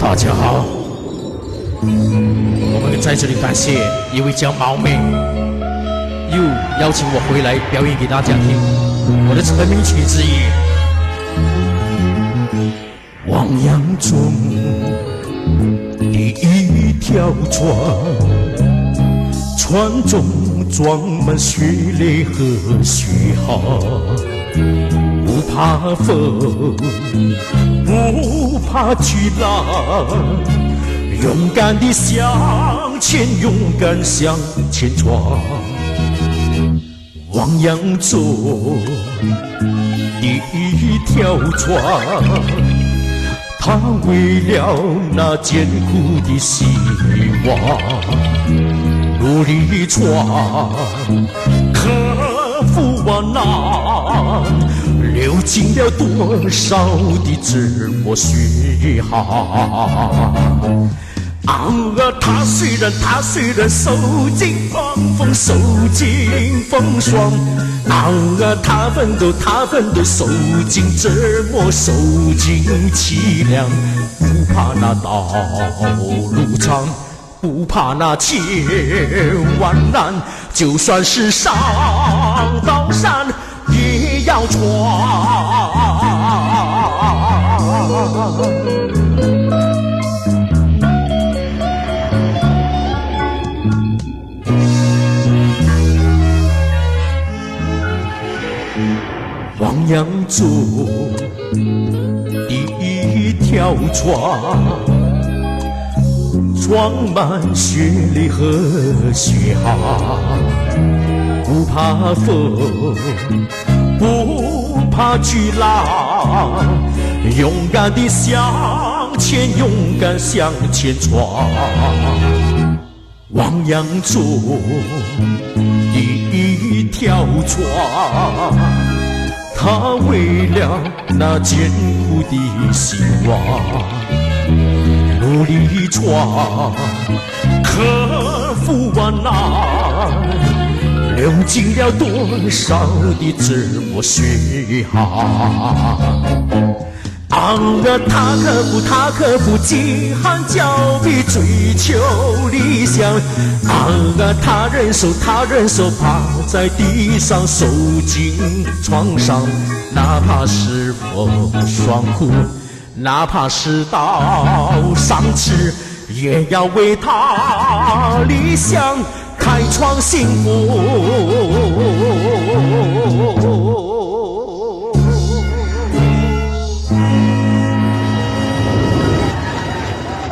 大家好，我们在这里感谢一位叫毛妹，又邀请我回来表演给大家听我的成名曲之一《汪洋中的一条船》，船中装满血泪和血汗，不怕风，不怕巨浪，勇敢地向前，勇敢向前闯。汪洋中的一条船，它为了那艰苦的希望，努力闯，克服万难，流经了多少的折磨血汗。他虽然受尽狂风，受尽风霜，他奋斗，受尽折磨，受尽凄凉，不怕那道路长，不怕那千万难，就算是上刀山也要闯。汪洋中的一条船，装满血泪和血汗，不怕风，不怕巨浪，勇敢地向前，勇敢向前闯。汪洋中的一条船，他为了那艰苦的希望，努力闯，克服万难，流经了多少的折磨血汗。他克服饥寒交迫，追求理想。他忍受趴在地上受尽创伤，哪怕是风霜苦，哪怕是刀伤刺，也要为他理想开创幸福。